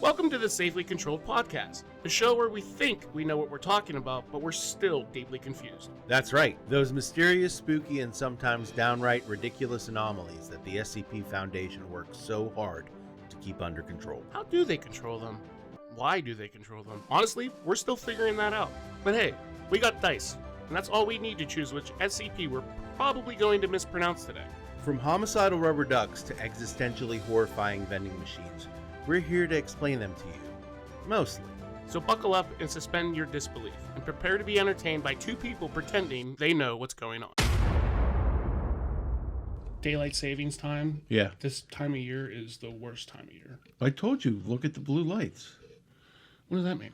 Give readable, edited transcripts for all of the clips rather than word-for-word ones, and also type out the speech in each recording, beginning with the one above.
Welcome to the Safely Controlled Podcast, the show where we think we know what we're talking about, but we're still deeply confused. That's right, those mysterious, spooky, and sometimes downright ridiculous anomalies that the SCP Foundation works so hard to keep under control. How do they control them? Why do they control them? Honestly, we're still figuring that out. But hey, we got dice, and that's all we need to choose which SCP we're probably going to mispronounce today. From homicidal rubber ducks to existentially horrifying vending machines, we're here to explain them to you. Mostly. So buckle up and suspend your disbelief, and prepare to be entertained by two people pretending they know what's going on. Daylight savings time? Yeah. This time of year is the worst time of year. I told you, look at the blue lights. What does that mean?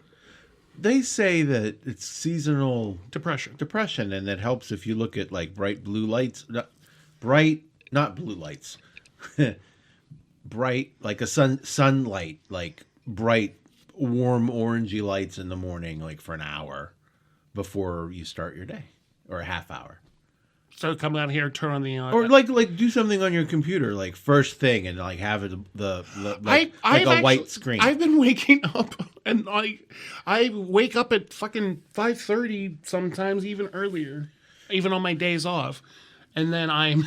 They say that it's seasonal Depression. and that helps if you look at like bright blue lights. Not blue lights. Bright, like a sunlight, like bright, warm, orangey lights in the morning, like for an hour before you start your day, or a half hour. So come out here, turn on the... Or like do something on your computer, like first thing, and like have it a white screen. I've been waking up, and I wake up at fucking 5:30, sometimes even earlier, even on my days off, and then I'm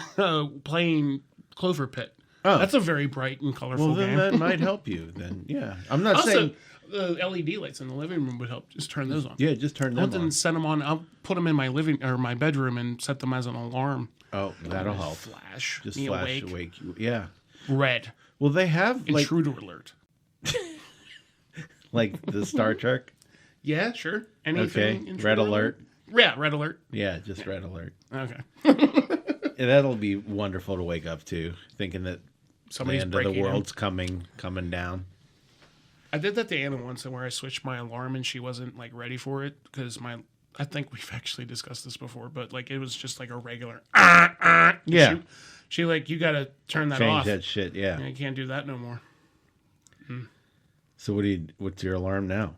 playing Clover Pit. Oh. That's a very bright and colorful then game. that might help you. Then yeah, I'm not Also, saying the LED lights in the living room would help. Just turn those on. yeah, just turn them on. Set them on. I'll put them in my my bedroom and set them as an alarm. Oh, that'll help. Flash. Just me flash awake. you. Yeah. Red. Well, they have Intruder alert. like the Star Trek. Yeah, sure. Anything. Okay. Intruder Red alert. Yeah, red alert. Yeah, just red alert. Okay. And that'll be wonderful to wake up to, thinking that Somebody's the end of the breaking in. world's coming down. I did that to Anna once, where I switched my alarm and she wasn't like ready for it because I think we've actually discussed this before, but like it was just like a regular. Yeah. She like, you got to turn that Change off. that shit. Yeah. You can't do that no more. So what's your alarm now?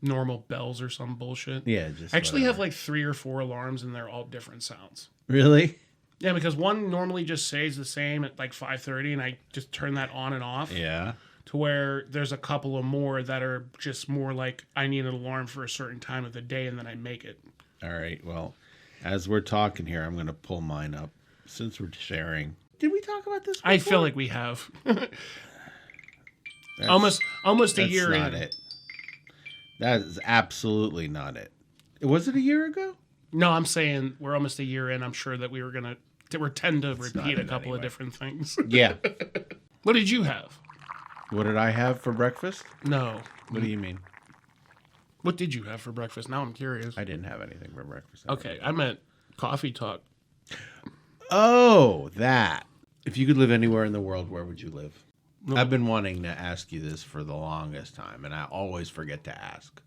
Normal bells or some bullshit. Yeah, just I actually whatever. have like 3 or 4 alarms and they're all different sounds. Really? Yeah, because one normally just stays the same at like 5:30, and I just turn that on and off. Yeah. To where there's a couple of more that are just more like I need an alarm for a certain time of the day, and then I make it. All right. Well, as we're talking here, I'm going to pull mine up since we're sharing. Did we talk about this before? I feel like we have. almost a year That's not in. it. That is absolutely not it. Was it a year ago? No, I'm saying we're almost a year in. I'm sure that we were gonna tend to repeat a couple of anyway. different things. Yeah. What did you have? What did I have for breakfast? No. What do you mean? What did you have for breakfast? Now I'm curious. I didn't have anything for breakfast. Okay, I meant coffee talk. Oh, that. If you could live anywhere in the world, where would you live? I've been wanting to ask you this for the longest time, and I always forget to ask.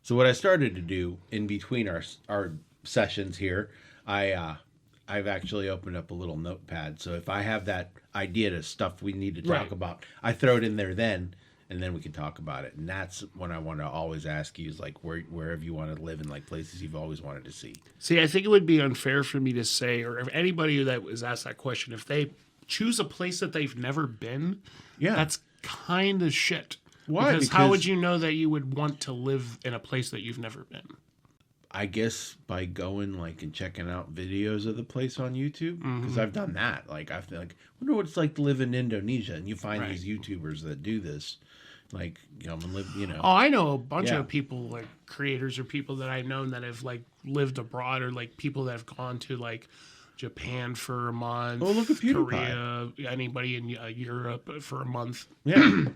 So what I started to do in between our sessions here, I've actually opened up a little notepad. So if I have that idea to stuff we need to talk about, I throw it in there then, and then we can talk about it. And that's when I want to always ask you is like wherever you want to live in, like places you've always wanted to see. See, I think it would be unfair for me to say, or if anybody that was asked that question, if they choose a place that they've never been, that's kind of shit. Why? Because how would you know that you would want to live in a place that you've never been? I guess by going like and checking out videos of the place on YouTube, because I've done that. Like I feel like, I wonder what it's like to live in Indonesia, and you find these YouTubers that do this, like and live. Oh, I know a bunch of people, like creators or people that I've known that have like lived abroad, or like people that have gone to like Japan for a month. Oh, look at PewDiePie. Korea, anybody in Europe for a month. Yeah.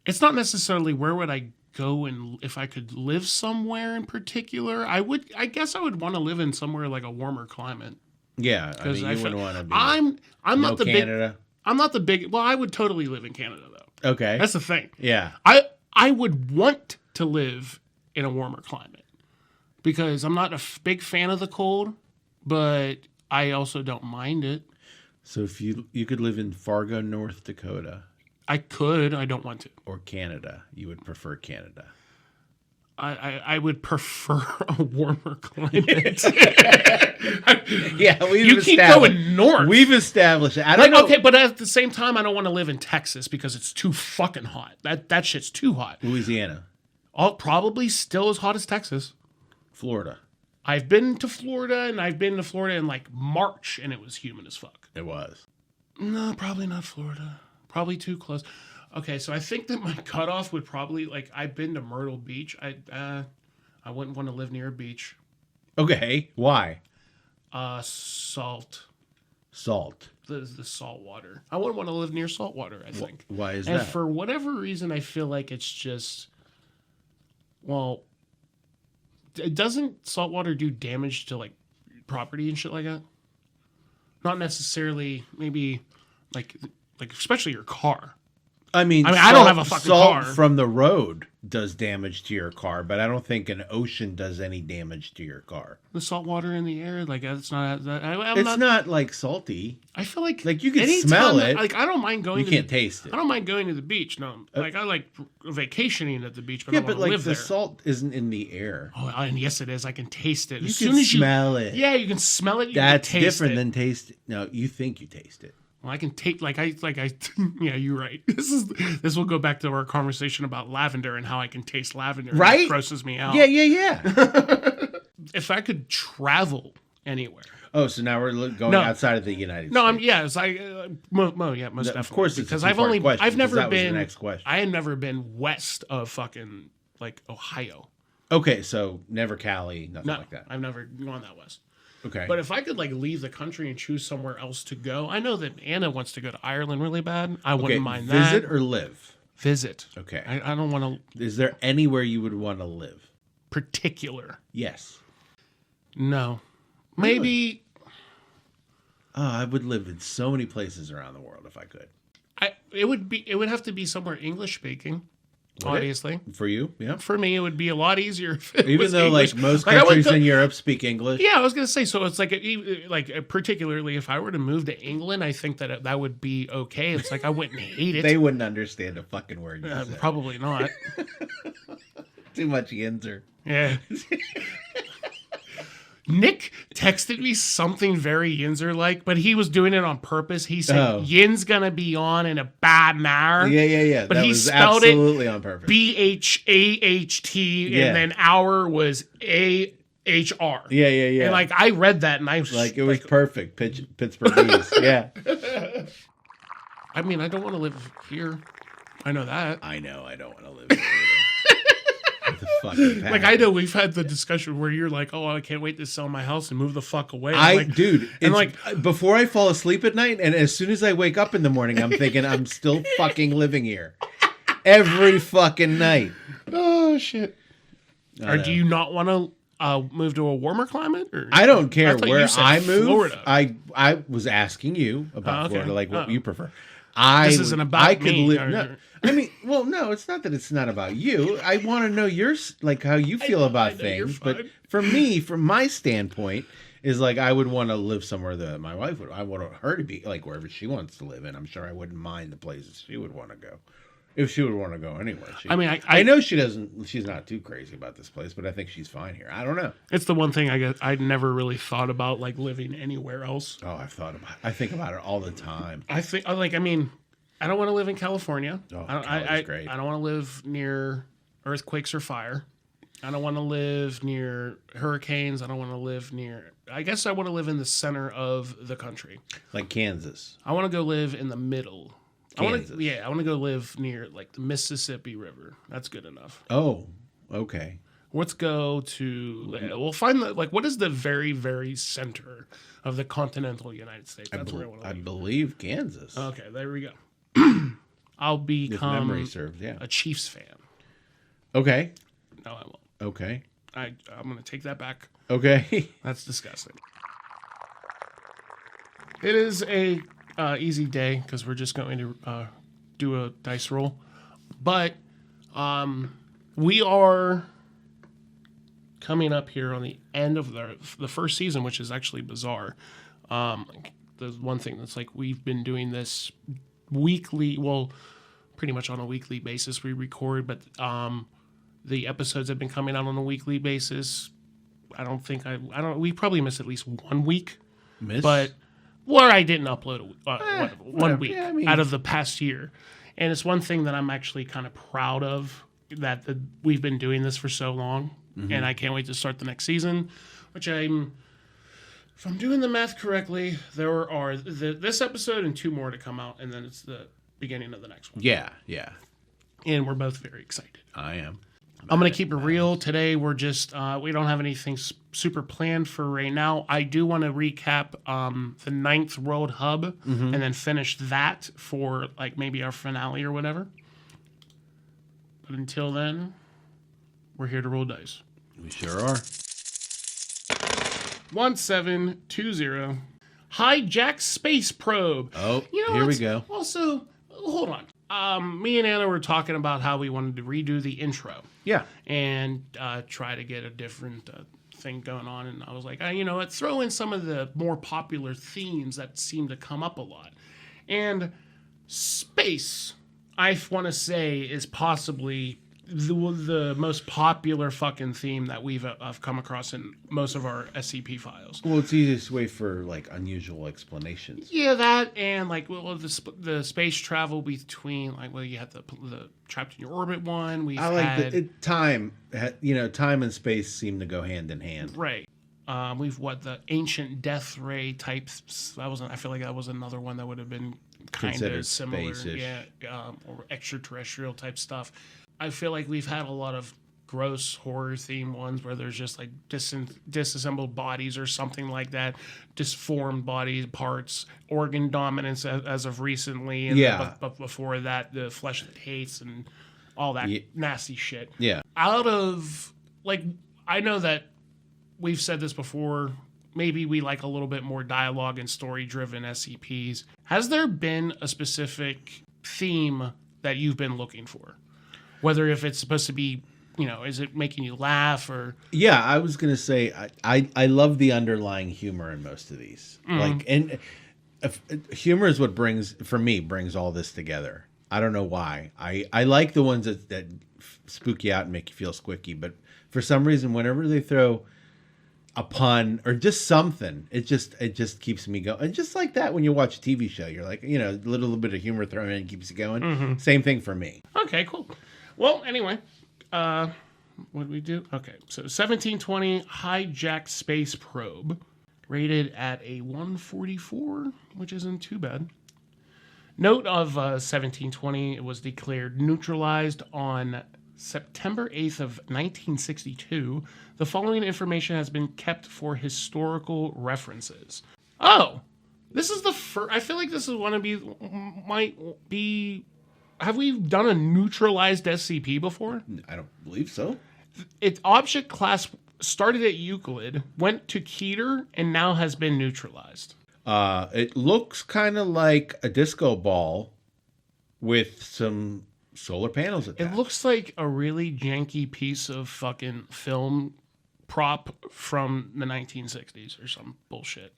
It's not necessarily where would I go, and if I could live somewhere in particular, I guess I would want to live in somewhere like a warmer climate. Yeah, I mean, you wouldn't want to be. I'm not the Canada. big. I'm not the big. Well, I would totally live in Canada though. Okay, That's the thing. Yeah, I would want to live in a warmer climate because I'm not a big fan of the cold, but I also don't mind it. So if you could live in Fargo, North Dakota, I could. I don't want to. or Canada, you would prefer Canada. I would prefer a warmer climate. Yeah, you keep going north. We've established it. I don't Like, know. okay, but at the same time, I don't want to live in Texas because it's too fucking hot. That shit's too hot. Louisiana, Probably still as hot as Texas. Florida. I've been to Florida, and I've been to Florida in like March, and it was humid as fuck. It was. No, probably not Florida. Probably too close. Okay, so I think that my cutoff would probably like I've been to Myrtle Beach. I wouldn't want to live near a beach. Okay. Why? Salt. Salt. The salt water. I wouldn't want to live near salt water, I think. Why is and that? for whatever reason, I feel like it's just, well, doesn't salt water do damage to like property and shit like that? Not necessarily, maybe like especially your car. I mean, I don't have a fucking salt car. from the road does damage to your car, but I don't think an ocean does any damage to your car. The salt water in the air, like it's not. It's not like salty. I feel like you can anytime smell it. Like I don't mind going. You can't taste it. I don't mind going to the beach. No, like I like vacationing at the beach, but Yeah, I don't but want to like live the there. salt isn't in the air. Oh, and yes, it is. I can taste it. You As can soon as you smell it. Yeah, you can smell it. You That's can taste different it. than taste. No, you think you taste it. Well, I can take I. Yeah, you're right. This will go back to our conversation about lavender and how I can taste lavender. And Right? it grosses me out. Yeah. If I could travel anywhere. Oh, so now we're going No. outside of the United No, States. Most definitely. Of course, it's because a I've two-part question, I've because never that was the been. next question. I had never been west of fucking like Ohio. Okay, so never Cali, nothing No, like that. I've never gone that west. Okay. But if I could like leave the country and choose somewhere else to go, I know that Anna wants to go to Ireland really bad. I wouldn't mind that. Visit or live? Visit. Okay. I don't want to Is there anywhere you would want to live? particular. Yes. No. Maybe Oh, I would live in so many places around the world if I could. it would have to be somewhere English speaking. Would it? Obviously. For you? Yeah. For me, it would be a lot easier if it Even was though English. like most Like, I went countries to- in Europe speak English. Yeah, I was gonna say. So it's like particularly if I were to move to England, I think that would be okay. It's like I wouldn't hate it. They wouldn't understand a fucking word you said. Probably not. Too much yinzer. Yeah. Nick texted me something very Yinzer-like, but he was doing it on purpose. He said, Oh. Yin's gonna be on in a bad manner. Yeah. But that he was spelled it absolutely on purpose. BHAHT, Yeah. and then hour was AHR. Yeah. And like I read that, and I was Like it was perfect. Pittsburgh Bees. Yeah. I mean, I don't want to live here. I know that. I know. I don't want to live here either. The fucking Like I know we've had the discussion where you're like, "Oh, I can't wait to sell my house and move the fuck away." Dude, and it's before I fall asleep at night, and as soon as I wake up in the morning, I'm thinking I'm still fucking living here every fucking night. oh shit. I Or know. do you not want to move to a warmer climate? Or I don't care thought where you said I move. Florida. I was asking you about okay. Florida, like what Oh. you prefer. This isn't about me, live. or- No, I mean, well, no, it's not that it's not about you. I want to know like how you feel about I know, you're things. But fine. for me, from my standpoint, is like I would want to live somewhere that my wife would. I want her to be like wherever she wants to live, and I'm sure I wouldn't mind the places she would want to go. If she would want to go anywhere. I mean, I know she doesn't. She's not too crazy about this place, but I think she's fine here. I don't know. It's the one thing I guess I'd never really thought about, like living anywhere else. Oh, I think about it all the time. I don't want to live in California. Oh, I Cali's great. don't want to live near earthquakes or fire. I don't want to live near hurricanes. I don't want to live near. I guess I want to live in the center of the country. Like Kansas. I want to go live in the middle. I want Kansas. to go live near like the Mississippi River. That's good enough. Oh, okay. Let's go to. We'll find what is the very very center of the continental United States. That's where I want to I live. believe Kansas. Okay, there we go. I'll if become memory serves, yeah. a Chiefs fan. Okay. No, I won't. Okay. I'm going to take that back. Okay. That's disgusting. It is a easy day because we're just going to do a dice roll, but we are coming up here on the end of the first season, which is actually bizarre. The one thing that's like we've been doing this weekly, well, pretty much on a weekly basis we record, but The episodes have been coming out on a weekly basis. We probably missed at least 1 week. But where I didn't upload 1 week out of the past year. And it's one thing that I'm actually kind of proud of, that we've been doing this for so long. And I can't wait to start the next season, which if I'm doing the math correctly, there are this episode and 2 more to come out, and then it's the beginning of the next one. Yeah. And we're both very excited. I am. I'm going to keep it real. Today, we're just, we don't have anything super planned for right now. I do want to recap the 9th World Hub and then finish that for like maybe our finale or whatever. But until then, we're here to roll dice. We sure are. 1720. Hijacked Space Probe. Oh, here we go. Also, hold on. Me and Anna were talking about how we wanted to redo the intro. Yeah. And try to get a different thing going on. And I was like, you know what? Throw in some of the more popular themes that seem to come up a lot. And space, I want to say, is possibly the most popular fucking theme that we've come across in most of our SCP files. Well, it's the easiest way for like unusual explanations. Yeah, that and like the space travel between you had the trapped in your orbit one. I like time. Time and space seem to go hand in hand. Right. We've the ancient death ray types. I feel like that was another one that would have been kind of similar. Space-ish. Yeah. Or extraterrestrial type stuff. I feel like we've had a lot of gross horror themed ones where there's just like disassembled bodies or something like that, disformed body parts, organ dominance as of recently, and but before that, the flesh that hates and all that nasty shit. Yeah. Out of I know that we've said this before. Maybe we like a little bit more dialogue and story driven SCPs. Has there been a specific theme that you've been looking for? Whether if it's supposed to be, is it making you laugh or? Yeah, I was gonna say I love the underlying humor in most of these. Humor is what brings all this together. I don't know why. I like the ones that spook you out and make you feel squicky, but for some reason, whenever they throw a pun or just something, it just keeps me going. And just like that, when you watch a TV show, you're like, a little bit of humor thrown in keeps you going. Mm-hmm. Same thing for me. Okay, cool. Well, anyway, what did we do? Okay, so 1720 Hijacked Space Probe, rated at a 144, which isn't too bad. Note of 1720, it was declared neutralized on September 8th of 1962. The following information has been kept for historical references. Oh, this is the first. I feel like this is might be. Have we done a neutralized SCP before? I don't believe so. Its object class started at Euclid, went to Keter, and now has been neutralized. It looks kind of like a disco ball with some solar panels attached. It looks like a really janky piece of fucking film prop from the 1960s or some bullshit.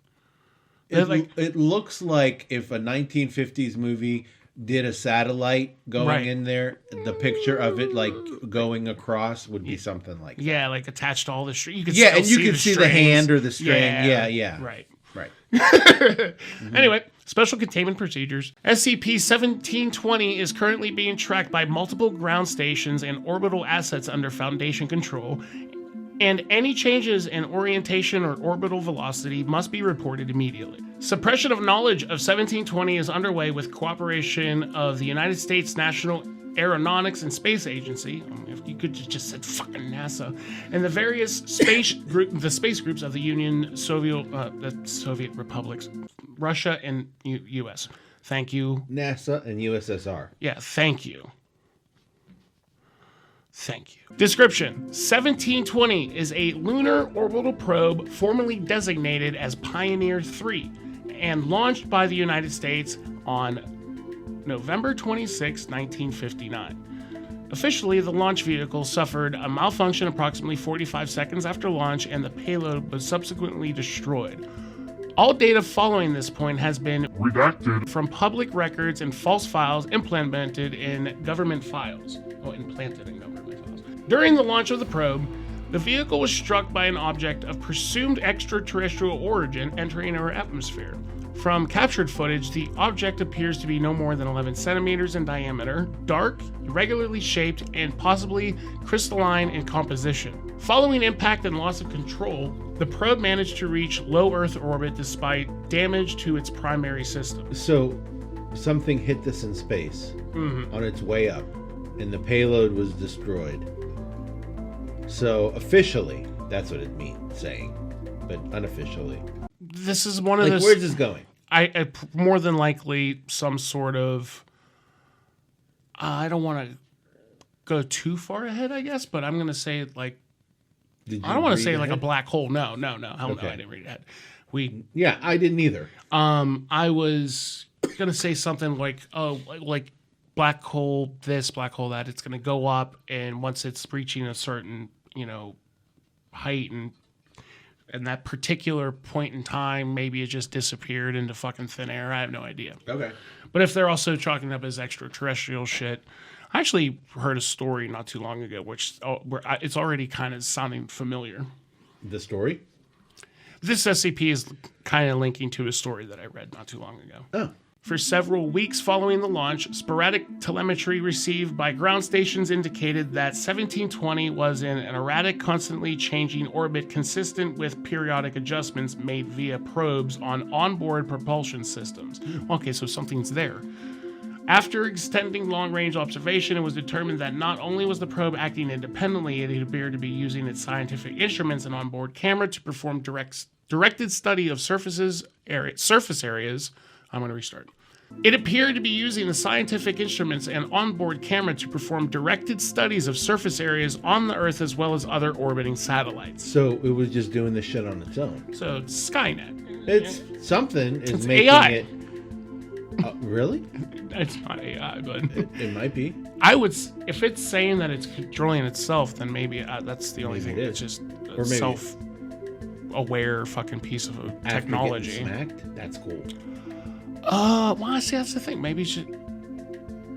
It looks like if a 1950s movie did a satellite going in there, the picture of it going across would be something like that. Yeah, like attached to all the string. You could and you could see the hand or the string. Yeah. Right. Mm-hmm. Anyway, special containment procedures. SCP-1720 is currently being tracked by multiple ground stations and orbital assets under Foundation control, and any changes in orientation or orbital velocity must be reported immediately. Suppression of knowledge of 1720 is underway with cooperation of the United States National Aeronautics and Space Agency, if you could just said fucking NASA, and the various space groups of the Union, the Soviet republics, Russia, and U.S. Thank you. NASA and USSR. Yeah, thank you. Thank you. Description: 1720 is a lunar orbital probe formerly designated as Pioneer 3 and launched by the United States on November 26, 1959. Officially, the launch vehicle suffered a malfunction approximately 45 seconds after launch, and the payload was subsequently destroyed. All data following this point has been redacted from public records and false files implemented in government files. During the launch of the probe, the vehicle was struck by an object of presumed extraterrestrial origin entering our atmosphere. From captured footage, the object appears to be no more than 11 centimeters in diameter, dark, irregularly shaped, and possibly crystalline in composition. Following impact and loss of control, the probe managed to reach low Earth orbit despite damage to its primary system. So, something hit this in space on its way up, and the payload was destroyed. So, officially, that's what it means saying, but unofficially. This is one of Like, those... where's this going? I more than likely some sort of... I don't want to go too far ahead, I guess, but I'm going to say, like... I don't want to say, like, a black hole. No. Hell no, I didn't read that. Yeah, I didn't either. I was going to say something like, like black hole this, black hole that. It's going to go up, and once it's reaching a certain, height and that particular point in time, maybe it just disappeared into fucking thin air. I have no idea. Okay. But if they're also chalking up as extraterrestrial shit, I actually heard a story not too long ago, where it's already kind of sounding familiar. The story? This SCP is kind of linking to a story that I read not too long ago. Oh. For several weeks following the launch, sporadic telemetry received by ground stations indicated that 1720 was in an erratic, constantly changing orbit consistent with periodic adjustments made via probes on onboard propulsion systems. Okay, so something's there. After extending long-range observation, it was determined that not only was the probe acting independently, it appeared to be using its scientific instruments and onboard camera to perform directed study of surface areas. I'm going to restart. It appeared to be using the scientific instruments and onboard camera to perform directed studies of surface areas on the Earth as well as other orbiting satellites. So it was just doing this shit on its own. So it's Skynet. It's something is It's making AI. it. Really? It's not AI, but It might be. I would. If it's saying that it's controlling itself, then maybe that's the only Maybe thing it that's is. just Or a maybe- self-aware fucking piece of After technology. getting smacked? That's cool. Well, see, that's the thing. Maybe it should.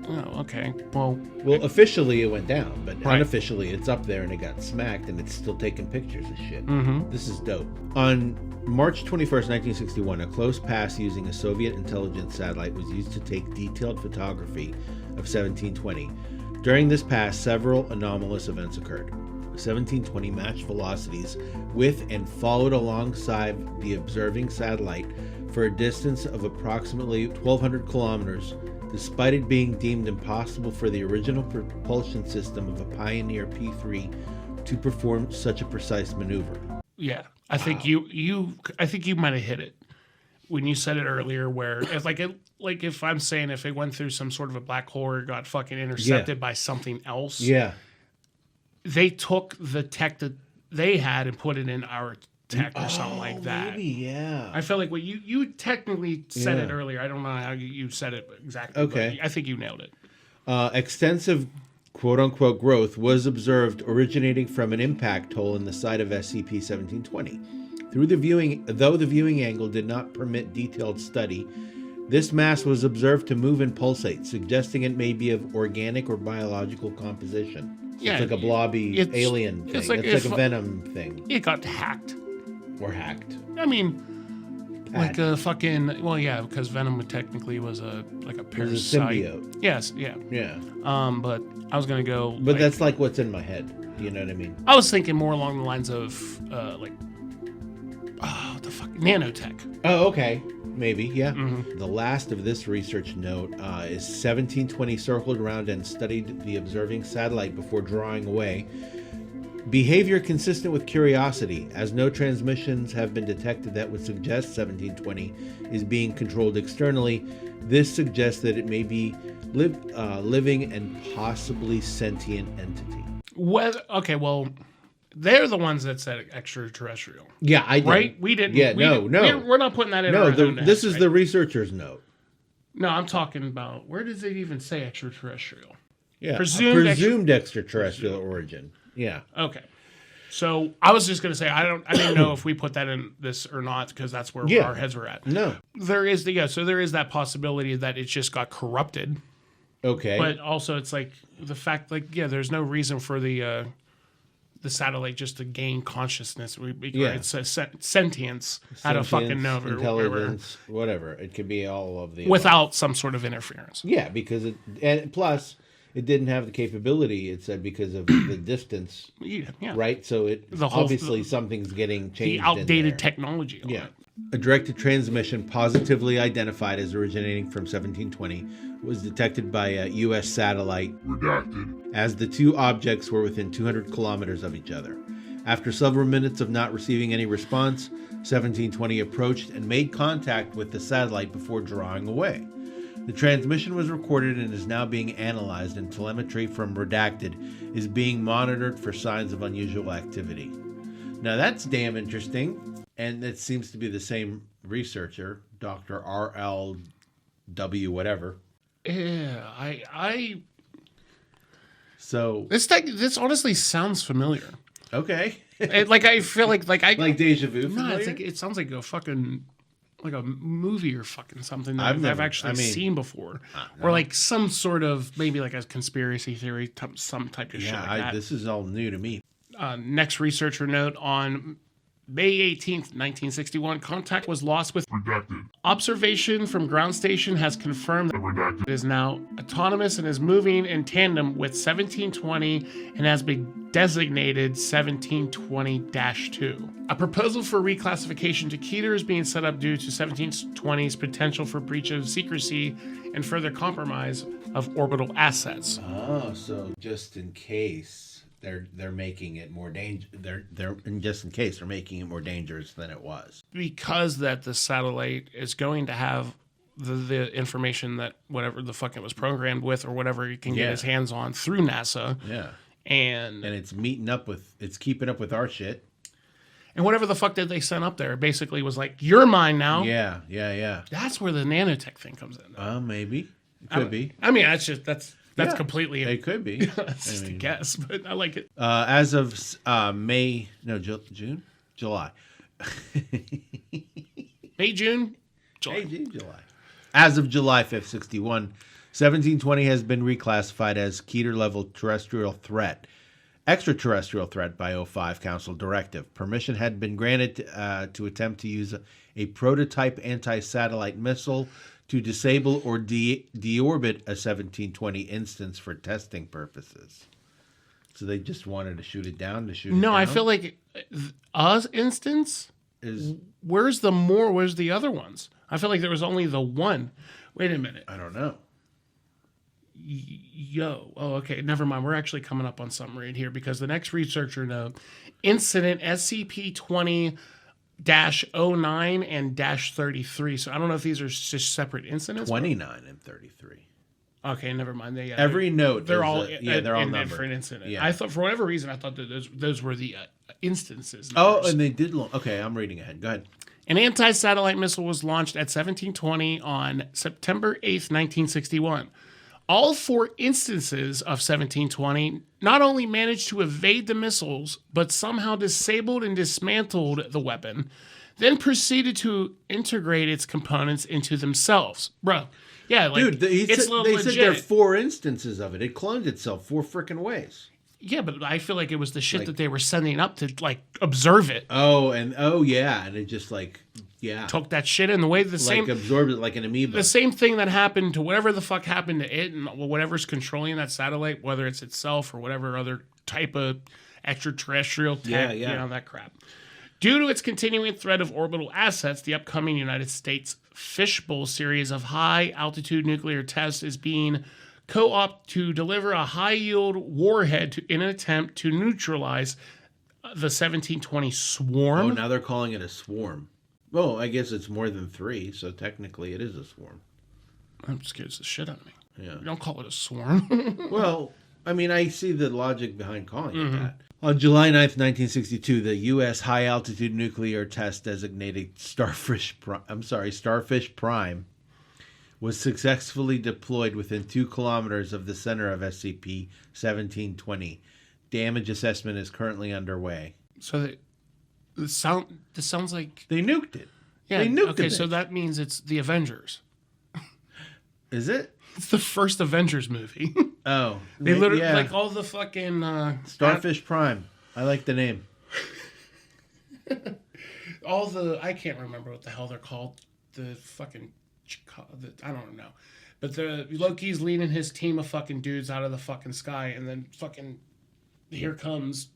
Oh, okay. Well, Officially it went down, but Right. unofficially it's up there and it got smacked and it's still taking pictures of shit. mm-hmm. This is dope. On March 21st, 1961, a close pass using a Soviet intelligence satellite was used to take detailed photography of 1720. During this pass, several anomalous events occurred. 1720 matched velocities with and followed alongside the observing satellite for a distance of approximately 1,200 kilometers, despite it being deemed impossible for the original propulsion system of a Pioneer P3 to perform such a precise maneuver. Yeah, I think I think you might have hit it when you said it earlier. Where it's like if I'm saying if it went through some sort of a black hole or got fucking intercepted by something else, Yeah. they took the tech that they had and put it in our tech or something like that. Maybe, yeah. I felt like what you technically said it Yeah. earlier. I don't know how you said it exactly. Okay. but I think you nailed it. Extensive quote-unquote growth was observed originating from an impact hole in the side of SCP-1720. Though the viewing angle did not permit detailed study, this mass was observed to move and pulsate, suggesting it may be of organic or biological composition. So Yeah, it's like a blobby it's- alien thing. it's It's like like, if- a venom thing. It got hacked. Or hacked. I mean, like a fucking because Venom technically was a It was a parasite. symbiote. Yes, yeah. Yeah. But I was gonna go. But that's like what's in my head. You know what I mean? I was thinking more along the lines of what the fuck, nanotech. Oh, okay. Maybe, yeah. Mm-hmm. The last of this research note is 1720 circled around and studied the observing satellite before drawing away. Behavior consistent with curiosity, as no transmissions have been detected that would suggest 1720 is being controlled externally. This suggests that it may be living and possibly sentient entity. They're the ones that said extraterrestrial, Yeah, I did. right? We didn't. Yeah, we no, didn't- no. We're not putting that in. No, our own this heads, is right? the researcher's note. No, I'm talking about where does it even say extraterrestrial? Yeah, Presumed extraterrestrial origin. Yeah. Okay. So I was just gonna say I didn't know if we put that in this or not because that's where Yeah. our heads were at. No. There is there is that possibility that it just got corrupted, Okay. but also it's like the fact there's no reason for the the satellite just to gain consciousness. Yeah. It's a sentience out of fucking nova or whatever, intelligence, whatever. It could be all of the without some sort of interference. Yeah, because and plus it didn't have the capability. It said because of the distance, Yeah. right? So obviously something's getting changed. The outdated technology. Yeah. A directed transmission positively identified as originating from 1720 was detected by a U.S. satellite, redacted, as the two objects were within 200 kilometers of each other. After several minutes of not receiving any response, 1720 approached and made contact with the satellite before drawing away. The transmission was recorded and is now being analyzed, and telemetry from redacted is being monitored for signs of unusual activity. Now that's damn interesting. And it seems to be the same researcher, Dr. R.L.W. whatever. Yeah, So this honestly sounds familiar. okay, I feel like like deja vu. No, Familiar? it sounds like a fucking like a movie or fucking something that I've I've actually seen before, or like some sort of maybe like a conspiracy theory, some type of shit like that. This is all new to me. Next researcher note on May 18th, 1961, contact was lost with redacted. Observation from ground station has confirmed that redacted is now autonomous and is moving in tandem with 1720 and has been designated 1720-2. A proposal for reclassification to Keter is being set up due to 1720's potential for breach of secrecy and further compromise of orbital assets. Oh, so just in case. They're making it more just in case they're making it more dangerous than it was. Because that the satellite is going to have the information that whatever the fuck it was programmed with or whatever he can get his hands on through NASA. Yeah. And it's keeping up with our shit. And whatever the fuck that they sent up there basically was like, you're mine now. Yeah. That's where the nanotech thing comes in. Maybe. It could be. I mean, that's completely. It could be. That's just a guess, but I like it. As of July. June, July. As of July 5th, 61, 1720 has been reclassified as Keter-level extraterrestrial threat by O5 Council directive. Permission had been granted to attempt to use a prototype anti-satellite missile to disable or deorbit a 1720 instance for testing purposes. So they just wanted to shoot it down No, I feel like us instance is where's the other ones? I feel like there was only the one. Wait a minute. I don't know. Okay, never mind. We're actually coming up on something right here because the next researcher note, incident SCP 20-09 and -33. So I don't know if these are just separate incidents. 29 and 33. Okay, never mind. Every note. They're all they're all numbered. different incidents. Yeah. I thought for whatever reason I thought that those were the instances. Numbers. Oh, and they did. Okay, I'm reading ahead. Go ahead. An anti-satellite missile was launched at 1720 on September 8th, 1961. All four instances of 1720 not only managed to evade the missiles, but somehow disabled and dismantled the weapon, then proceeded to integrate its components into themselves. Bro, yeah, like, dude, they it's said there are 4 instances of it. It cloned itself 4 freaking ways. Yeah, but I feel like it was the shit that they were sending up to, like, observe it. And it just, took that shit in the way absorbed it like an amoeba. The same thing that happened to whatever the fuck happened to it and whatever's controlling that satellite, whether it's itself or whatever other type of extraterrestrial tech, that crap. Due to its continuing threat of orbital assets, the upcoming United States Fishbowl series of high-altitude nuclear tests is being co-opted to deliver a high-yield warhead in an attempt to neutralize the 1720 swarm. Oh, now they're calling it a swarm. Well, I guess it's more than 3, so technically it is a swarm. That scares the shit out of me. Yeah. You don't call it a swarm. Well, I mean, I see the logic behind calling it that. On July 9th, 1962, the U.S. high-altitude nuclear test designated Starfish Prime was successfully deployed within 2 kilometers of the center of SCP 1720. Damage assessment is currently underway. So this sounds like they nuked it. Yeah. They nuked okay, it. so that means it's the Avengers. Is it? It's the first Avengers movie. Oh, they literally like all the fucking Starfish Prime. I like the name. I can't remember what the hell they're called. The fucking, I don't know. But the Loki's leading his team of fucking dudes out of the fucking sky, and then fucking here comes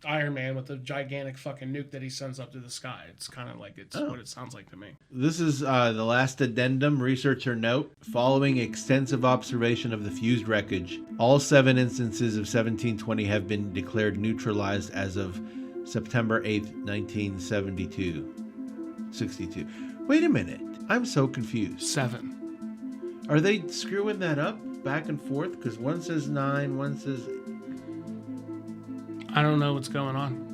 Iron Man with a gigantic fucking nuke that he sends up to the sky. It's kind of like what it sounds like to me. This is the last addendum. Researcher note: following extensive observation of the fused wreckage, all 7 instances of 1720 have been declared neutralized as of September 8th, 1972. 62. Wait a minute. I'm so confused. 7. Are they screwing that up back and forth? Because one says 9, one says... I don't know what's going on.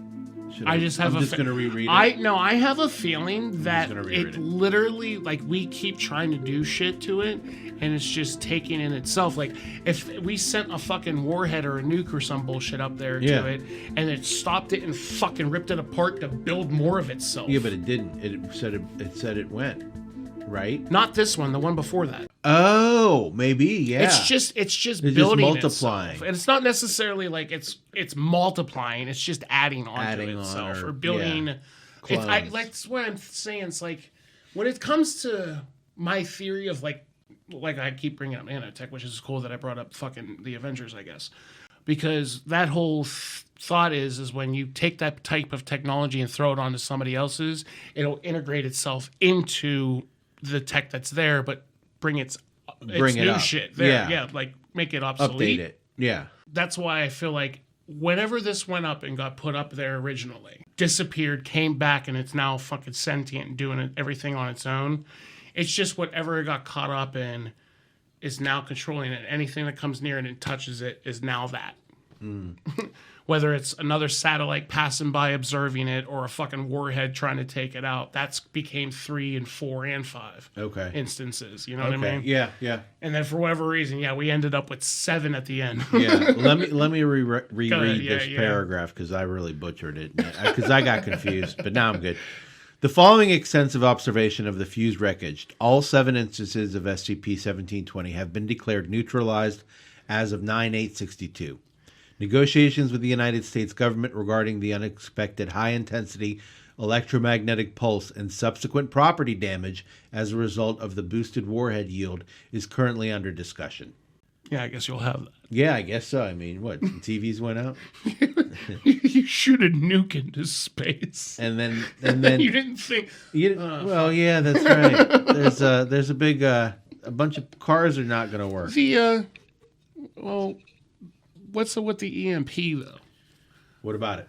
I'm just going to reread it. I have a feeling that it literally, like, we keep trying to do shit to it, and it's just taking in itself. Like, if we sent a fucking warhead or a nuke or some bullshit up there to it, and it stopped it and fucking ripped it apart to build more of itself. Yeah, but it didn't. It said it went, right? Not this one, the one before that. Oh, maybe, yeah. It's just building just multiplying. itself. And it's not necessarily like it's multiplying. It's just adding to itself or building. That's what I'm saying. It's like when it comes to my theory of like I keep bringing up nanotech, which is cool that I brought up fucking the Avengers, I guess, because that whole thought is when you take that type of technology and throw it onto somebody else's, it'll integrate itself into the tech that's there, but bring its new up. Shit there. Yeah, like make it obsolete. Update it. Yeah. That's why I feel like whenever this went up and got put up there originally, disappeared, came back, and it's now fucking sentient and doing everything on its own. It's just whatever it got caught up in is now controlling it. Anything that comes near it and touches it is now that. Whether it's another satellite passing by observing it or a fucking warhead trying to take it out, that's became 3 and 4 and 5 instances. You know what I mean? Yeah, yeah. And then for whatever reason, we ended up with 7 at the end. Yeah. Let me reread this paragraph because I really butchered it because I got confused, but now I'm good. The following extensive observation of the fused wreckage, all 7 instances of SCP-1720 have been declared neutralized as of 9/8/62. Negotiations with the United States government regarding the unexpected high-intensity electromagnetic pulse and subsequent property damage as a result of the boosted warhead yield is currently under discussion. Yeah, I guess you'll have that. Yeah, I guess so. I mean, what? TVs went out? You shoot a nuke into space. And then you didn't think... well, yeah, that's right. There's a big... a bunch of cars are not going to work. What's with the EMP, though? What about it?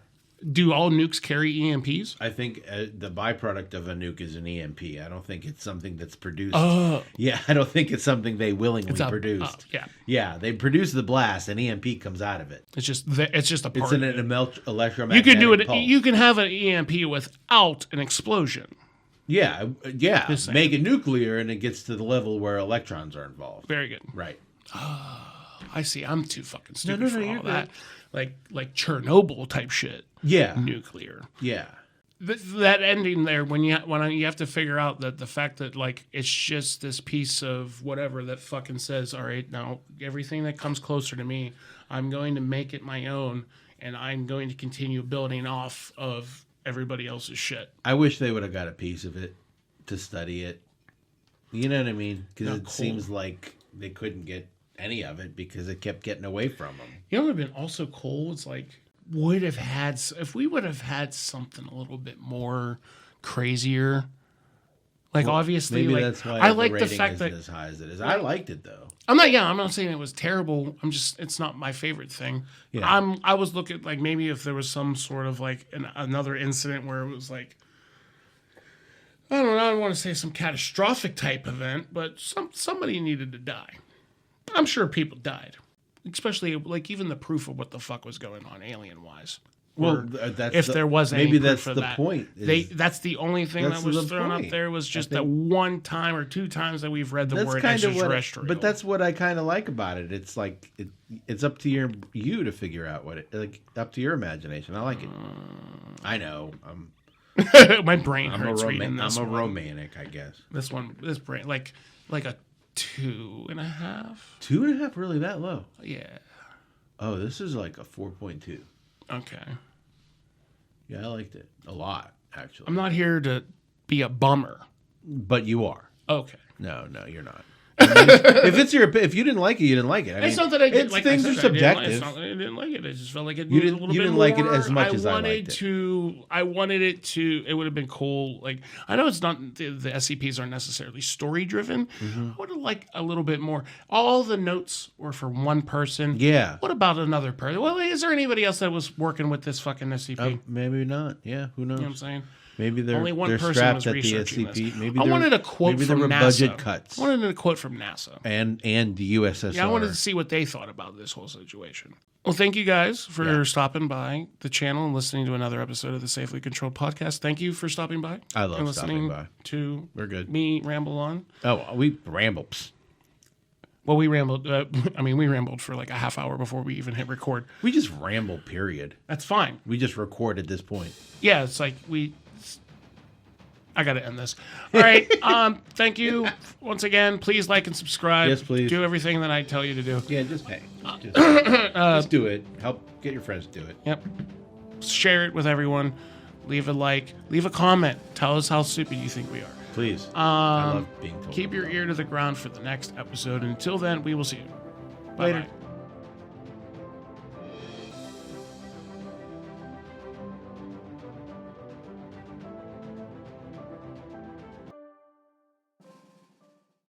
Do all nukes carry EMPs? I think the byproduct of a nuke is an EMP. I don't think it's something that's produced. Yeah, I don't think it's something they willingly produced. Yeah, they produce the blast, and EMP comes out of it. It's just a part. It's an electromagnetic You can do it. pulse. You can have an EMP without an explosion. Yeah. Make it nuclear, and it gets to the level where electrons are involved. Very good. Right. I see. I'm too fucking stupid No, for you're all that. Like Chernobyl type shit. Yeah. Nuclear. Yeah. That ending there when you have to figure out that the fact that like it's just this piece of whatever that fucking says, all right, now everything that comes closer to me, I'm going to make it my own, and I'm going to continue building off of everybody else's shit. I wish they would have got a piece of it to study it. You know what I mean? Because seems like they couldn't get any of it because it kept getting away from them. You know what would have been also cool? It's like if we would have had something a little bit more crazier. Like obviously, maybe like that's why I like the isn't fact that as high as it is. I liked it though. I'm not saying it was terrible. it's not my favorite thing. Yeah. I was looking like maybe if there was some sort of like another incident where it was like, I don't want to say some catastrophic type event, but somebody needed to die. I'm sure people died, especially like even the proof of what the fuck was going on alien wise. Well, there was any maybe proof that's of the that. point. That's the only thing that was thrown up there was just that one time or 2 times that we've read the word extraterrestrial. But that's what I kind of like about it. It's like it's up to you to figure out what it like. Up to your imagination. I like it. I know. My brain hurts reading this. I'm a romantic, I guess. This brain like a 2.5. 2.5, really that low? Yeah. Oh, this is like a 4.2. Okay. Yeah, I liked it a lot, actually. I'm not here to be a bummer. But you are. Okay. No, you're not. I mean, if you didn't like it, you didn't like it. I It's mean, not that I didn't like things I are said, subjective. It's not that I didn't like it. I just felt like it You needed a didn't- little you bit didn't more. like it as much as I liked it. I wanted it to. It would have been cool. Like I know it's not the SCPs aren't necessarily story driven. Mm-hmm. I would have liked a little bit more. All the notes were for one person. Yeah. What about another person? Well, is there anybody else that was working with this fucking SCP? Maybe not. Yeah, who knows? You know what I'm saying? Maybe they're Only one they're person strapped was at the researching SCP. this. Maybe I there- wanted a quote maybe from there were NASA. budget cuts I wanted a quote from NASA. and the USSR. Yeah, I wanted to see what they thought about this whole situation. Well, thank you guys for stopping by the channel and listening to another episode of the Safely Controlled Podcast. Thank you for stopping by. I love and listening stopping by. to We're good. me ramble on. Oh, we ramble. Psst. Well, we rambled. We rambled for like a half hour before we even hit record. We just ramble. Period. That's fine. We just record at this point. Yeah, it's like I got to end this. All right. Thank you once again. Please like and subscribe. Yes, please. Do everything that I tell you to do. Yeah, just pay. Just do it. Help get your friends to do it. Yep. Share it with everyone. Leave a like. Leave a comment. Tell us how stupid you think we are. Please. I love being told. Keep your ear to the ground for the next episode. Until then, we will see you. Bye-bye. Later.